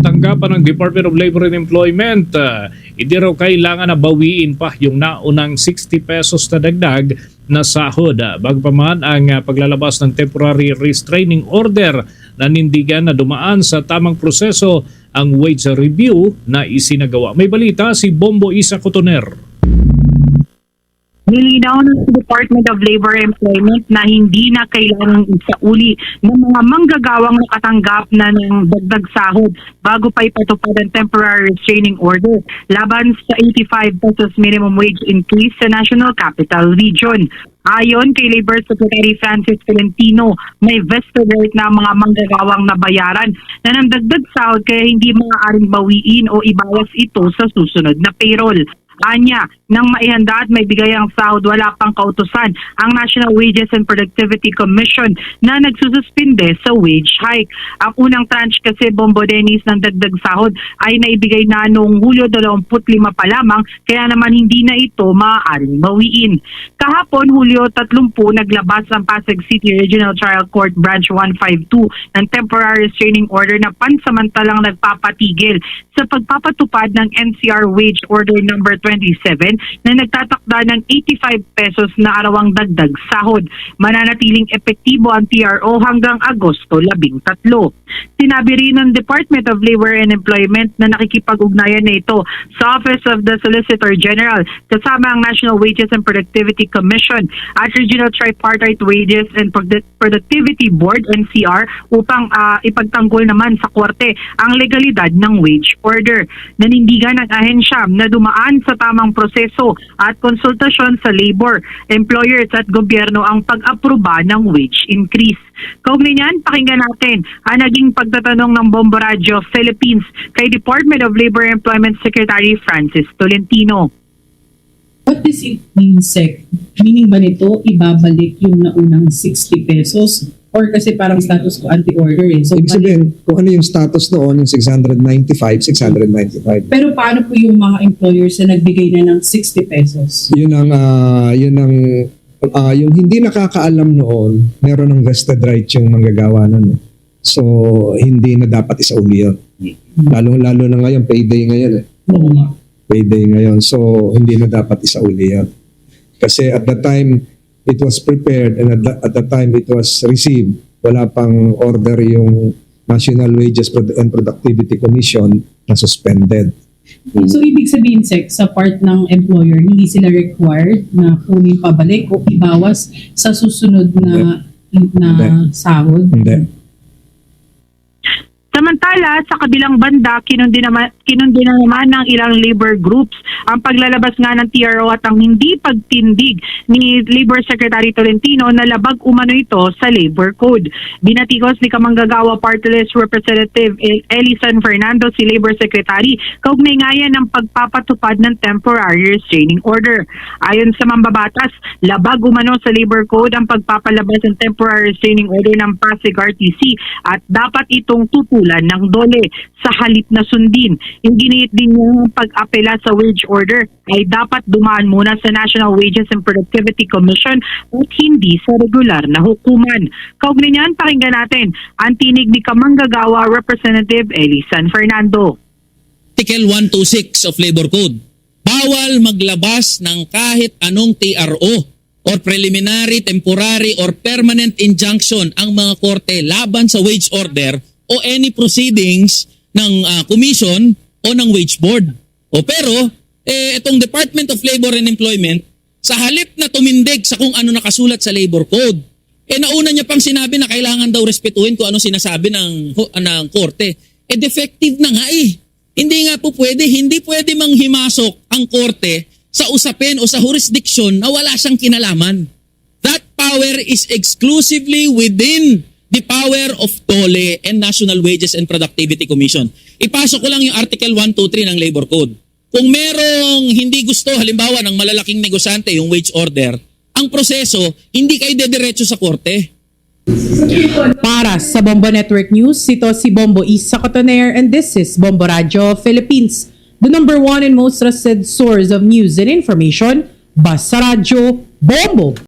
tanggapan ng Department of Labor and Employment. Hindi raw kailangan na bawiin pa yung naunang 60 pesos na dagdag na sahod. Bagaman ang paglalabas ng temporary restraining order, nanindigan na dumaan sa tamang proseso ang wage review na isinagawa. May balita si Bombo Isa Cotoner. Nilinaw ng Department of Labor and Employment na hindi na kailangang isauli ng mga manggagawang nakatanggap na ng dagdag sahod bago pa ipatupad ang temporary restraining order laban sa 85 pesos minimum wage increase sa National Capital Region. Ayon kay Labor Secretary Francis Tolentino, may vested right na mga manggagawang nabayaran na ng dagdag sahod kaya hindi maaaring bawiin o ibawas ito sa susunod na payroll. Anya, nang maihanda at may bigay ang sahod, wala pang kautusan ang National Wages and Productivity Commission na nagsususpinde sa wage hike. Ang unang tranche kasi, Bombo Dennis, ng dagdag sahod ay naibigay na noong Hulyo 25 pa lamang, kaya naman hindi na ito maaaring bawiin. Kahapon, Hulyo 30, naglabas ang Pasig City Regional Trial Court Branch 152 ng temporary restraining order na pansamantalang nagpapatigil sa pagpapatupad ng NCR Wage Order number 27 na nagtatakda ng 85 pesos na arawang dagdag sahod. Mananatiling epektibo ang TRO hanggang Agosto 13. Sinabi rin ng Department of Labor and Employment na nakikipag-ugnayan na ito sa Office of the Solicitor General kasama ang National Wages and Productivity Commission at Regional Tripartite Wages and Productivity Board NCR upang ipagtanggol naman sa korte ang legalidad ng wage order. Nanindigan ng ahensya na dumaan sa tamang proseso at konsultasyon sa labor, employers at gobyerno ang pag-aproba ng wage increase. Kaugnay niyan, pakinggan natin ang naging pagtatanong ng Bombo Radio Philippines kay Department of Labor and Employment Secretary Francis Tolentino. What does it mean, Sec? Meaning ba nito ibabalik yung naunang 60 pesos? Or kasi parang status ko anti-order eh. So, ibig sabihin, kung ano yung status noon, yung 695. Pero paano po yung mga employers na nagbigay na ng 60 pesos? Yun ang yung hindi nakakaalam noon, meron ng vested right yung manggagawa nun. So, hindi na dapat isauli yun. Lalo na ngayon, payday ngayon eh. Oo nga. Payday ngayon. So, hindi na dapat isauli yun. Kasi at the time, it was prepared and at the time it was received, wala pang order yung National Wages and Productivity Commission na suspended. So, ibig sabihin, Sec, sa part ng employer, hindi sila required na kunin pabalik o ibawas sa susunod na sahod? Hindi. Samantala, sa kabilang banda, kinundi naman ng ilang labor groups ang paglalabas nga ng TRO at ang hindi pagtindig ni Labor Secretary Tolentino na labag umano ito sa Labor Code. Binatikos ni Kamanggagawa Party List Representative Elisan Fernando si Labor Secretary kaugnay nga yan ng pagpapatupad ng temporary restraining order. Ayon sa mambabatas, labag umano sa Labor Code ang pagpapalabas ng temporary restraining order ng Pasig RTC at dapat itong tutulan ng dole sa halip na sundin. Yung giniit din yung pag-apela sa wage order ay dapat dumaan muna sa National Wages and Productivity Commission at hindi sa regular na hukuman. Kaugnay niyan, pakinggan natin ang tinig ni Kamanggagawa Representative Elisan Fernando. Article 126 of Labor Code. Bawal maglabas ng kahit anong TRO or preliminary, temporary, or permanent injunction ang mga korte laban sa wage order o any proceedings ng commission o ng wage board. Pero, itong Department of Labor and Employment, sa halip na tumindig sa kung ano nakasulat sa Labor Code, nauna niya pang sinabi na kailangan daw respetuhin kung ano sinasabi ng korte. Defective na nga eh. Hindi nga po pwede, hindi pwede manghimasok ang korte sa usapin o sa jurisdiction na wala siyang kinalaman. That power is exclusively within the power of DOLE and National Wages and Productivity Commission. Ipasok ko lang yung Article 123 ng Labor Code. Kung merong hindi gusto, halimbawa ng malalaking negosyante, yung wage order, ang proseso, hindi kayo dediretso sa korte. Para sa Bombo Network News, ito si Bombo Isa Cotoner and this is Bombo Radio Philippines, the #1 and most trusted source of news and information. Basta Radio Bombo!